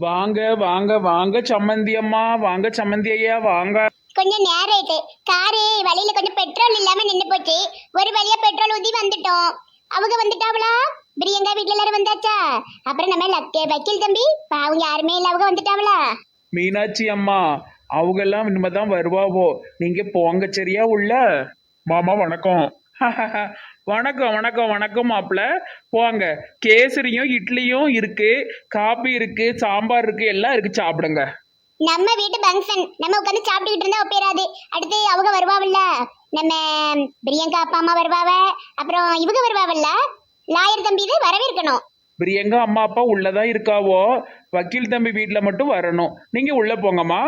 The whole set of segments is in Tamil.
வாங்க வாங்க வாங்க சம்மந்தி அம்மா, வாங்க சம்மந்தி ஐயா, வாங்க. கொஞ்சம் நேரம் ஆயிட்டு. காரு வழியில கொஞ்சம் பெட்ரோல் இல்லாம நின்னு போச்சு. ஒரு வழியா பெட்ரோல் ஊத்தி வந்துட்டோம். அவங்க வந்துட்டாவளா? பிரியங்கா வீட்ல எல்லாரும் வந்தாச்சா? அப்புறம் நம்ம வக்கீல் தம்பி அவங்க யாருமே இல்ல, அவங்க வந்துட்டாவளா? மீனாட்சி அம்மா, அவங்க எல்லாம் இனிமேதான் வருவாவோ. நீங்க போங்க சரியா உள்ள. மாமா வணக்கம். வணக்கம் வணக்கம் வணக்கம் மாப்பிள்ள. போங்க. கேசரியும் இட்லியும் இருக்கு, காபி இருக்கு, சாம்பார் இருக்கு, எல்லாம் இருக்கு, சாப்பிடுங்க. நம்ம வீட்டு ஃபங்க்ஷன் நம்ம உட்காந்து சாப்பிட்டுக்கிட்டு இருந்தா ஒப்பேராது. அடுத்து அவங்க வருவாவல்ல, நம்ம பிரியங்கா அப்பா அம்மா வருவாவ, அப்புறம் இவங்க வருவாவல்ல, லாயர் தம்பி இது வரவேற்கணும். பிரியங்கா அம்மா அப்பா உள்ளதான் இருக்காவோ, வக்கீல் தம்பி வீட்டுல மட்டும் வரணும். நீங்க உள்ள போங்கம்மா.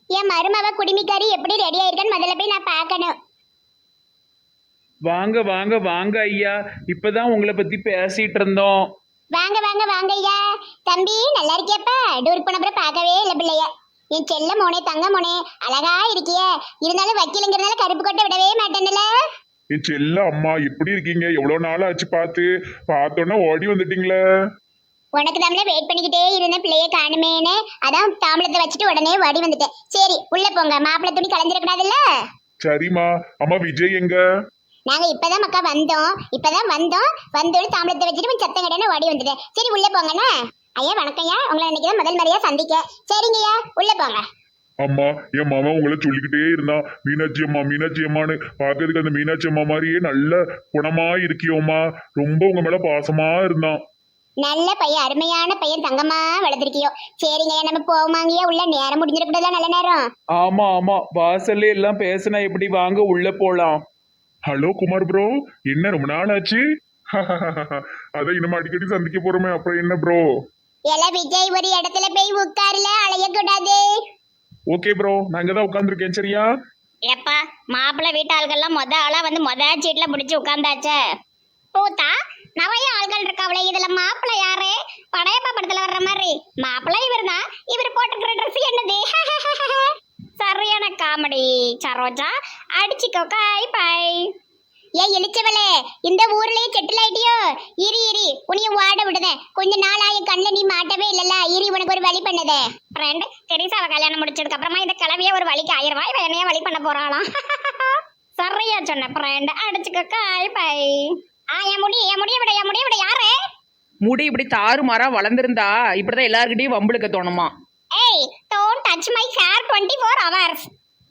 என் மருமவ குடிமிக்காரி எப்படி ரெடி ஆயிருக்கான்னு முதல்ல போய் நான் பார்க்கணும். வாங்க வாங்க வாங்க ஐயா, இப்பதான் உங்களை பத்தி பேசிட்டு இருந்தோம். வாங்க வாங்க வாங்க ஐயா. தம்பி நல்லா இருக்கியாப்பா? டூருக்கு போன அப்புறம் பார்க்கவே இல்லை பிள்ளைய. என் செல்ல மோனே தங்க மோனே அழகா இருக்கிய. இருந்தாலும் வக்கீலுங்கிறதுனால கருப்பு கொட்டை விடவே மாட்டேன்ல. என் செல்ல அம்மா எப்படி இருக்கீங்க? எவ்வளவு நாள் ஆச்சு பார்த்தோன்னா ஓடி வந்துட்டீங்களே. உனக்கு தாமல வெயிட் பண்ணிக்கிட்டே இருந்த பிள்ளைய காணுமேனே, அதான் தாம்பளத்தை வச்சுட்டு உடனே ஓடி வந்துட்டேன். சரி உள்ள போங்க, மாப்பிள்ளை துணி கலந்துடக்கூடாதுல்ல. சரிம்மா. அம்மா விஜய் எங்க? நாங்க இப்பதான் மக்கா வந்தோம், வந்தோடு தாம்பளத்தை வச்சுட்டு சத்தம் கடைன்னு ஓடி வந்துட்டேன். சரி உள்ள போங்கண்ணே. ஐயா வணக்கம்யா, உங்களை இன்னைக்குதான் முதல் முறையா சந்திக்க. சரிங்கய்யா உள்ள போங்க. அம்மா, என் மாமா உங்களை சொல்லிக்கிட்டே இருந்தான், மீனாட்சி அம்மா மீனாட்சி அம்மான்னு. பார்க்கறதுக்கு அந்த மீனாட்சி அம்மா மாதிரியே நல்ல குணமா இருக்கியோம்மா. ரொம்ப உங்க மேல பாசமா இருந்தான். நல்ல பையன், அருமையான பையன், தங்கமா வளர்த்திருக்கியோ. சரிங்க நம்ம போவாங்கய்யா, உள்ள நேரம் முடிஞ்சிடக்கூடாதா? நல்ல நேரம். ஆமா ஆமா, வாசல்ல எல்லாம் பேசினா எப்படி, வாங்க உள்ள போலாம். ஹலோ குமார் ப்ரோ, என்ன ரொம்ப நாள் ஆச்சு? அதான் இன்னும் அடிக்கடி சந்திக்க போறோமே, அப்புறம் என்ன ப்ரோ? எல விஜய் ஒரு இடத்துல போய் உட்கார்ல, அலைய கூடாது. ஓகே ப்ரோ, நான் இங்கதான் உட்கார்ந்துருக்கேன். சரியா? ஏப்பா மாப்பிள்ளை வீட்டு ஆள்கள்லாம் ஆளா வந்து சீட்ல பிடிச்சு உட்கார்ந்தாச்சே. பூத்தா நிறைய ஆள்கள் இருக்காவளே, இதுல மாப்பிள்ளை யாரு? படையப்பா படத்துல வர்ற மாதிரி மாப்பிள்ளை இவர் தான். இவர் போட்டுக்கிற ட்ரெஸ் என்னது? சரியான காமெடி சரோஜா, அடிச்சுக்கோ காய் பாய். ஏன் இழிச்சவளே, இந்த ஊர்லயே செட்டில் ஆயிட்டியோ? இரி உனிய வாட விடுதேன். கொஞ்ச நாள் ஆய கண்ணில் நீ மாட்டவே இல்லல்ல, இரி உனக்கு ஒரு வழி பண்ணதே. ஃப்ரெண்ட் தெரிசாவ கல்யாணம் முடிச்சதுக்கு அப்புறமா இந்த கிளவிய ஒரு வழிக்கு 1000 ரூபாய் வேணையா வழி பண்ண போறாளாம். சரியா சொன்ன ஃப்ரெண்ட், அடிச்சுக்கோ காய் பாய். என் முடிய விட யாரு? முடி இப்படி தாறுமாறா வளர்ந்துருந்தா இப்படிதான் எல்லார்கிட்டயும் வம்புழுக்க தோணுமா? ஏய் don't touch my hair 24 hours.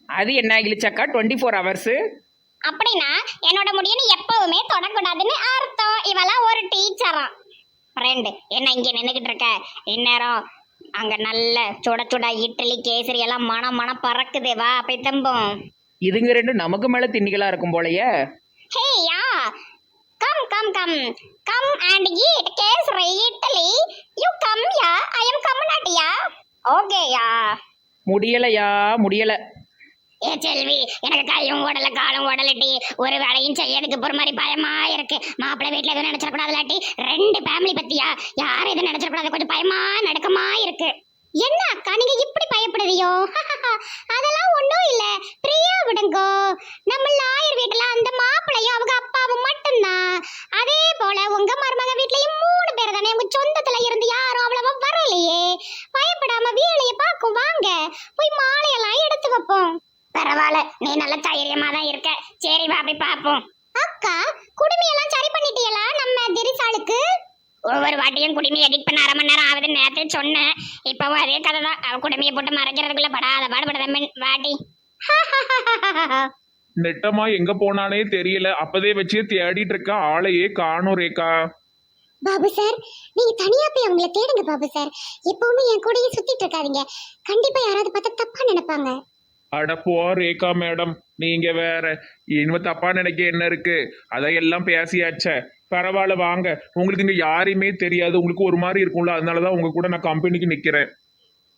அது என்ன இழிச்சக்கா 24 hours? அப்படின்னா என்னோட முடிய நீ எப்பவுமே தொடக்கூடாதுன்னு அர்த்தம். இவெல்லாம் ஒரு டீச்சரா? ஃப்ரெண்ட் என்ன இங்க நின்னுகிட்டு இருக்க? இந்நேரம் அங்க நல்ல சுட சுட இட்லி கேசரி எல்லாம் மனம் பறக்குது, வா போய் தம்போம். இதுங்க ரெண்டு நமக்கு மேல திண்ணிகளா இருக்கும் போலயே. Hey ya, come come come come and eat kesari idli. You come ya, I am come not ya. Okay ya. முடியலையா, முடியல. ஏ செல்வி, எனக்கு கையும் ஓடல காலும் ஓடலட்டி, ஒரு வேலையும் செய்யறதுக்கு போற மாதிரி பயமா இருக்கு. மாப்பிள்ளை வீட்டுல எதுவும் நினைச்சிடக்கூடாதுலாட்டி, 2 ஃபேமிலி பத்தியா யாரும் எதுவும் நினைச்சிடக்கூடாது, கொஞ்சம் பயமா நடுக்கமா இருக்கு. என்ன அக்கா நீங்க இப்படி பயப்படுறியோ? அதெல்லாம் ஒண்ணும் இல்ல, பிரியா விடுங்கோ. நம்ம லாயர் வீட்டுல அந்த மாப்பிள்ளையும் அவங்க அப்பாவும் மட்டும்தான். அதே போல உங்க மருமக வீட்லயும் 3 பேர் தானே, உங்க சொந்தத்துல இருந்து யாரும் அவ்வளவா வரலையே. பயப்படாம வேலையை பார்க்கும், வாங்க போய் மாலையெல்லாம் எடுத்து வைப்போம். பரவாயில்ல, நீ நல்ல தைரியமா தான் இருக்க. சரி வா போய் பாப்போம். அக்கா குடுமையெல்லாம் சரி பண்ணிட்டீங்களா நம்ம திரிசாளுக்கு? ஒவ்வொரு வாட்டியும் குடுமையை எடிட் பண்ண 1/2 மணி நேரம் ஆகுதுன்னு நேரத்தை சொன்னேன். இப்பவும் அதே கதை தான். அவ குடுமையை போட்டு மறைக்கிறதுக்குள்ள படாத பாடுபடுத வாட்டி. நெட்டமா எங்க போனானே தெரியல, அப்பதே வச்சு தேடிட்டு இருக்க, ஆளையே காணும் ரேகா. பாபு சார், நீங்க தனியா போய் அவங்கள தேடுங்க பாபு சார். எப்பவுமே என் கூடயே சுத்திட்டு இருக்காதீங்க, கண்டிப்பா யாராவது பார்த்தா தப்பா நினைப்பாங்க. அடப்போ ரேகா மேடம், நீங்க வேற. இனிமே தப்பா நினைக்க என்ன இருக்கு, அதையெல்லாம் பேசியாச்சே. பரவாயில்ல வாங்க. உங்களுக்கு இங்க யாரையுமே தெரியாது, உங்களுக்கு ஒரு மாதிரி இருக்கும்ல, அதனாலதான் உங்க கூட நான் கம்பெனிக்கு நிக்கிறேன்.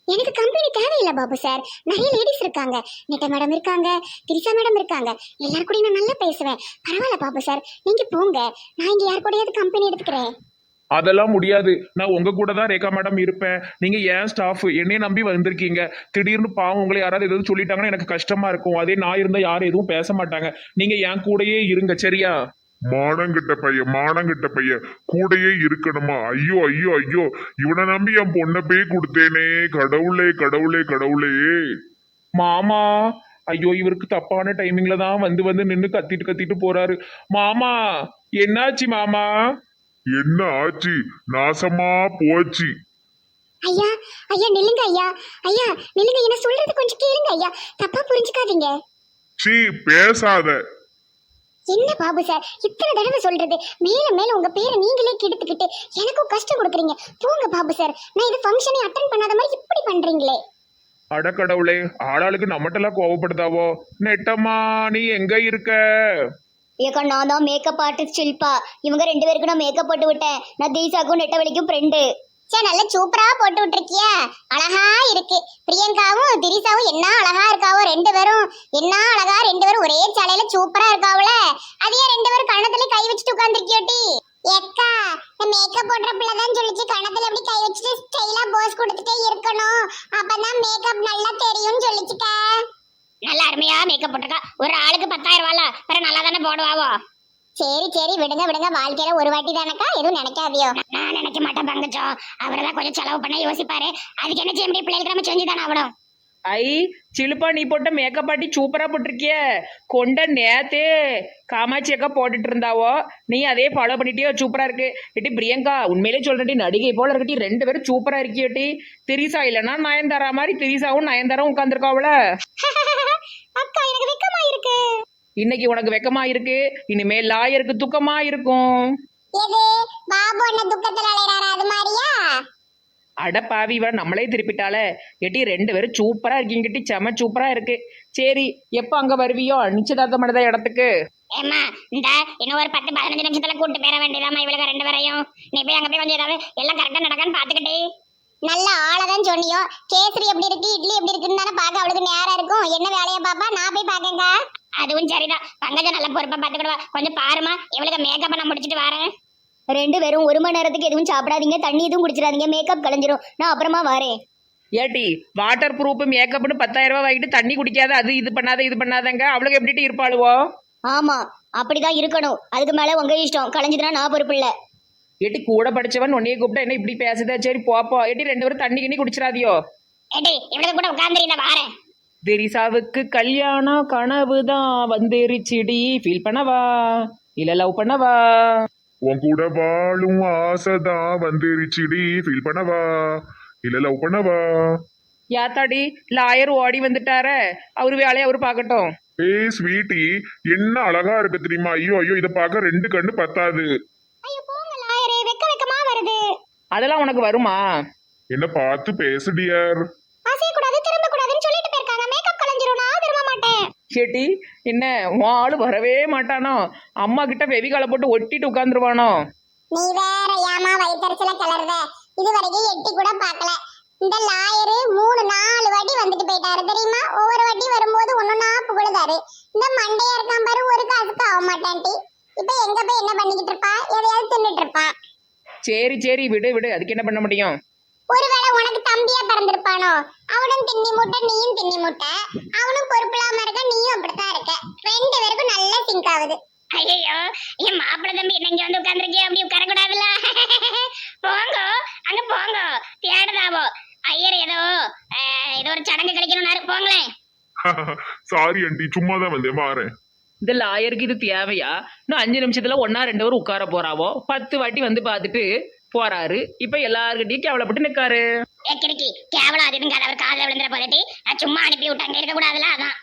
எனக்கு கம்பெனி தேவையில்லை பாபு சார், நிறைய லேடிஸ் இருக்காங்க. நெட்ட மேடம் இருக்காங்க, திரிசா மேடம் இருக்காங்க, எல்லாரும் கூட நான் நல்லா பேசுவேன். பரவாயில்ல பாபு சார், நீங்க போங்க, நான் இங்க யார் கூடயாவது கம்பெனி எடுத்துக்கிறேன். அதெல்லாம் முடியாது, நான் உங்க கூட தான் ரேகா மேடம் இருப்பேன். நீங்க ஏன் ஸ்டாஃப், என்னைய நம்பி வந்திருக்கீங்க. திடீர்னு பாவம் உங்களை யாராவது எதுவும் சொல்லிட்டாங்கன்னா எனக்கு கஷ்டமா இருக்கும். அதே நான் இருந்தா யாரும் எதுவும் பேச மாட்டாங்க. நீங்க என் கூடயே இருங்க சரியா? மானங்கிட்ட பையன் மானங்கிட்ட பையன் கூடயே இருக்கணுமா? ஐயோ ஐயோ ஐயோ, இவனை நம்பி என் பொண்ணை போய் கொடுத்தேனே. கடவுளே கடவுளே கடவுளே. மாமா, ஐயோ இவருக்கு தப்பான டைமிங்ல தான் வந்து வந்து நின்று கத்திட்டு கத்திட்டு போறாரு. மாமா, என்னாச்சு மாமா? என்ன ஆச்சு? நாசமா போச்சு. ஐயா ஐயா நில்லுங்க ஐயா. ஐயா நில்லுங்க, என்ன சொல்றது கொஞ்சம் கேளுங்க ஐயா. தப்பா புரிஞ்சுக்காதீங்க. சீ, பேசாத. என்ன பாபு சார் இத்தனை தடவை சொல்றது? மேல மேல உங்க பேரை நீங்களே கெடுத்துக்கிட்டு எனக்கும் கஷ்டம் கொடுக்குறீங்க. போங்க பாபு சார். நான் இது ஃபங்க்ஷனை அட்டன் பண்ணாத மாதிரி இப்படி பண்றீங்களே. அடக்கடவுளே, ஆளாளுக்கு நம்மட்டெல்லாம் கோவப்படுதாவோ? நெட்டம்மா, நீ எங்க இருக்க? ஏக்கா நான் தான் மேக்கப் ஆர்டிஸ்ட் ஷில்பா. இவங்க 2 பேருக்கு நான் மேக்கப் போட்டு விட்டேன். நான் தீசாக்கும் நெட்டவழிக்கும் ஃப்ரெண்டு. சே, நல்ல சூப்பரா போட்டு விட்டுருக்கிய. அழகா இருக்கு. பிரியங்காவும் திரிசாவும் என்ன அழகா இருக்காவோ 2 பேரும். என்ன அழகா 2 பேரும் ஒரே சாலையில சூப்பரா இருக்காவுல. அதையே 2 பேரும் கண்ணத்துல கை வச்சுட்டு உட்கார்ந்துருக்கியோட்டி. ஏக்கா, இந்த மேக்கப் போடுற பிள்ளைதான் சொல்லிச்சு கண்ணத்துல அப்படி கை வச்சுட்டு ஸ்டைலா போஸ் கொடுத்துட்டே இருக்கணும், அப்பதான் மேக்கப் நல்லா தெரியும்னு சொல்லிச்சுக்கா. நல்லா அருமையா மேக்கப் போட்டிருக்கா. ஒரு ஆளுக்கு 10,000 ரூபால வேற நல்லா தானே போடுவாவோ. சரி சரி, விடுங்க விடுங்க. வாழ்க்கையில ஒரு வாட்டி தானக்கா, எதுவும் நினைக்காதியோ. நான் நினைக்க மாட்டேன் பங்கச்சம். அவர்தான் கொஞ்சம் செலவு பண்ண யோசிப்பாரு. அதுக்கு என்ன செய்ய முடியும்? பிள்ளைகளுக்கு நம்ம செஞ்சுதானே ஆகணும். ஐ சிலுப்பா, நீ போட்ட மேக்கப் பாட்டி சூப்பரா போட்டிருக்கிய. கொண்ட நேத்தே காமாட்சி அக்கா போட்டுட்டு இருந்தாவோ, நீ அதே ஃபாலோ பண்ணிட்டியோ? சூப்பரா இருக்கு. இட்டி பிரியங்கா, உண்மையிலே சொல்றேன்டி, நடிகை போல இருக்கட்டி. 2 பேரும் சூப்பரா இருக்கியோட்டி. திரிசா இல்லைன்னா நயன்தாரா மாதிரி திரிசாவும் நயன்தாராவும் உட்காந்துருக்காவுல. அக்கா எனக்கு வெக்கமா இருக்கு. இன்னைக்கு உனக்கு வெக்கமா இருக்கு, இனிமே லாயருக்கு துக்கமா இருக்கும். எது பாபு என்ன துக்கத்துல அலையறாரு அது மாதிரியா? அட பாவி, இவ நம்மளே திருப்பிட்டாலே. எட்டி 2 பேரும் சூப்பரா இருக்கீங்கட்டி, செம சூப்பரா இருக்கு. சரி, எப்போ அங்க வருவியோ நிச்சயதார்த்தம் பண்ணத இடத்துக்கு? ஏமா இந்த இன்னும் ஒரு 10-15 நிமிஷத்துல கூட்டு பேர வேண்டியதாமா இவளுக்கு 2 பேரையும். நீ போய் அங்க போய் கொஞ்சம் ஏதாவது எல்லாம் கரெக்டா நடக்கான்னு பாத்துக்கிட்டே. நல்ல ஆளதான் சொன்னியோ. கேசரி எப்படி இருக்கு, இட்லி எப்படி இருக்குன்னு தானே பாக்க அவளுக்கு நேரம் இருக்கும். என்ன வேலையை பாப்பா, நான் போய் பாக்கேங்க. அதுவும் சரிதான். பங்கஜம் நல்ல பொறுப்பா பாத்துக்கிடுவா. கொஞ்சம் பாருமா, இவளுக்கு மேக்கப் நான் முடிச்சிட்டு வரேன். 2 பேரும் 1 மணி நேரத்துக்கு எதுவும் சாப்பிடாதீங்க, தண்ணி எதுவும் குடிச்சிடாதீங்க. மேக்கப் கலைஞ்சிரும். நான் அப்புறமா வரேன். ஏட்டி வாட்டர் ப்ரூஃப் மேக்கப்னு 10,000 ரூபாய் வாங்கிட்டு தண்ணி குடிக்காத, அது இது பண்ணாத இது பண்ணாதங்க. அவளுக்கு எப்படிட்டு இருப்பாளுவோ? ஆமா, அப்படிதான் இருக்கணும். அதுக்கு மேல உங்க இஷ்டம். கலைஞ்சதுன்னா நான் பொறுப்பு இல்ல. ஏட்டி கூட படிச்சவன் உன்னையே கூப்பிட்டா என்ன இப்படி பேசுதா? சரி போப்போ. ஏட்டி 2 பேரும் தண்ணி கிண்ணி குடிச்சிடாதியோ. ஏடி இவளுக்கு கூட உட்கார்ந்துருந்த வாரேன். திரிசாவுக்கு கல்யாணம் கனவுதான் வந்துருச்சுடி, ஃபீல் பண்ணவா இல்ல லவ் பண்ணவா? உன் கூட வாழும் ஆசைதான் வந்துருச்சுடி, ஃபீல் பண்ணவா இல்ல லவ் பண்ணவா? யாத்தாடி, லாயர் ஓடி வந்துட்டாரே, அவரு வேலையை அவரு பார்க்கட்டும். ஏய் ஸ்வீட்டி, என்ன அழகா இருக்கு தெரியுமா? ஐயோ ஐயோ, இதை பார்க்க 2 கண்ணு பத்தாது. ஐயோ போங்க லாயரே, வெக்கமா வருது. அதெல்லாம் உனக்கு வருமா? என்ன பார்த்து பேசு டியர். அசைய கூடாது, திரும்ப கூடாதுன்னு சொல்லிட்டு போயிருக்காங்க. மேக்கப் கலைஞ்சிரும், நான் திரும்ப மாட்டேன். கேட்டி, என்ன உன் ஆளு வரவே மாட்டானோ? அம்மா கிட்ட வெவிகால போட்டு ஒட்டிட்டு உட்காந்துருவானோ? நீ வேற ஏமா வயிற்றுல கிளறுத? இது வரைக்கும் எட்டி கூட பார்க்கல. இந்த லாயரு 3-4 வாட்டி வந்துட்டு போயிட்டாரு தெரியுமா? ஒவ்வொரு வாட்டி வரும்போது ஒன்னொன்னா புகழுதாரு. இந்த மண்டையா இருக்கான் பாரு, ஒரு காசுக்கு ஆக மாட்டான்டி. இப்ப எங்க போய் என்ன பண்ணிக்கிட்டு இருப்பா? எதையாவது தின்னுட்டு இருப்பான். சரி சரி, விடு விடு, அதுக்கு என்ன பண்ண முடியும்? ஒருவேளை உனக்கு தம்பியா பிறந்திருப்பானோ? அவனும் திண்ணி மூட்டை, நீயும் திண்ணி மூட்டை. அவனும் பொறுப்பில்லாம இருக்க, நீயும் அப்படித்தான் இருக்க. 2 பேருக்கும் நல்லா சிங்க் ஆகுது. ஐயோ, என் மாப்பிள்ளை தம்பி என்ன இங்க வந்து உட்கார்ந்துருக்கே, அப்படி உட்கார கூடாதுல்ல. போங்க அங்க போங்க, தேடுதாவோ. ஐயர் ஏதோ ஒரு சடங்கு கழிக்கணும்னாரு, போங்களேன். சாரி ஆண்டி, சும்மா தான் வந்தேன், வாரேன். இந்த லாயருக்கு இது தேவையா? இன்னும் 5 நிமிஷத்துல 1-2 பேரும் உட்கார போறாவோ, 10 வாட்டி வந்து பார்த்துட்டு போறாரு. இப்ப எல்லார்கிட்டயும் கேவலப்பட்டு நிக்காரு. கிறுக்கி கேவலம் அது இதுங்க, அவர் காதல விழுந்துற போதட்டி நான் சும்மா அனுப்பி விட்டாங்க, இருக்க கூடாதுல, அதான்.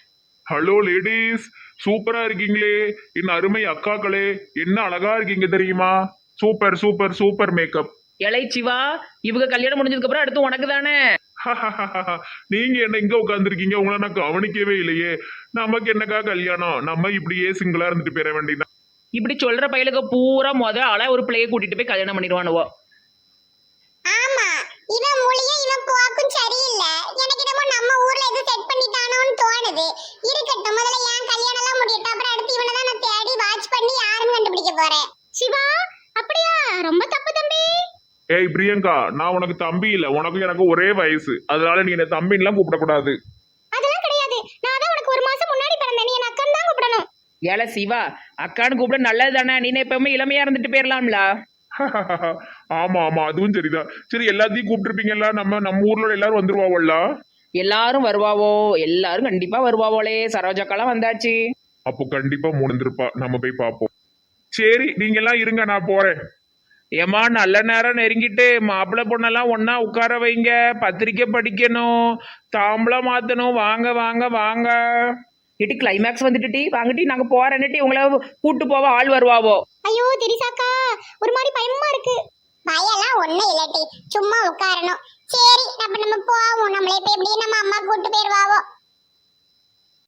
ஹலோ லேடிஸ், சூப்பரா இருக்கீங்களே என் அருமை அக்காக்களே. என்ன அழகா இருக்கீங்க தெரியுமா? Super super super makeup. இலை சிவா, இவங்க கல்யாணம் முடிஞ்சதுக்கு அப்புறம் அடுத்து உனக்கு தானே. நீங்க என்ன இங்க உட்காந்துருக்கீங்க? உங்களை நான் கவனிக்கவே இல்லையே. நமக்கு என்னக்கா கல்யாணம்? நம்ம இப்படியே சிங்கிளா இருந்துட்டு போயிட வேண்டியதான். இப்படி சொல்ற பையலுக்கு பூரா ஆளா ஒரு பிள்ளைய கூட்டிட்டு போய் கல்யாணம் பண்ணிடுவானுவோ. ஆமா, இவன் மொழியும் இவன் போக்கும் சரியில்லை. எனக்கு என்னமோ நம்ம ஊர்ல எது செட் பண்ணிட்டானோன்னு தோணுது. இருக்கட்டும், முதல்ல ஏன் கல்யாணம் எல்லாம் முடியட்டும், அப்புறம் அடுத்து இவனை தான் நான் தேடி வாட்ச் பண்ணி யாருன்னு கண்டுபிடிக்க போறேன். சிவா, அப்படியா? ரொம்ப தப்பு தம்பி. ஏய் பிரியங்கா, நான் உனக்கு தம்பி இல்ல, உனக்கு எனக்கு ஒரே வயசு. அதனால நீ என்ன தம்பின்லாம் கூப்பிடக்கூடாது. அதெல்லாம் கிடையாது. நான் தான் உனக்கு 1 மாசம் முன்னாடி பிறந்தேன், நீ என்ன அக்கன் தான் கூப்பிடணும். ஏல சிவா அக்கான்னு கூப்பிட நல்லது தானே, நீ எப்பவுமே இளமையா இருந்துட்டு போயிடலாம்ல. ஆமா ஆமா அதுவும் சரிதான். சரி எல்லாத்தையும் கூப்பிட்டுருப்பீங்கல்ல, நம்ம ஊர்ல எல்லாரும் வந்துருவாங்கல்ல. எல்லாரும் வருவாவோ, எல்லாரும் கண்டிப்பா வருவாவோலே. சரோஜாக்கெல்லாம் வந்தாச்சு. அப்போ கண்டிப்பா முடிந்திருப்பா, நம்ம போய் பார்ப்போம். சரி நீங்க எல்லாம் இருங்க, நான் போறேன். ஏமா நல்ல நேரம் நெருங்கிட்டு மாப்பிள்ளை பொண்ணெல்லாம் ஒண்ணா உட்கார வைங்க, பத்திரிக்கை படிக்கணும், தாம்பளம் மாத்தணும், வாங்க வாங்க வாங்க. இட்டி கிளைமேக்ஸ் வந்துட்டு வாங்கிட்டி நாங்க போறேன்னுட்டி உங்களை கூட்டு போவ ஆள் வருவாவோ. ஐயோ தெரிசாக்கா, ஒரு மாதிரி பயமா இருக்கு. பயம்லாம் ஒண்ணும் இல்லாட்டி சும்மா உட்காரணும். சரி நம்ம போவோம், நம்மளே இப்ப எப்படி நம்ம அம்மா கூட்டு போயிருவாவோ.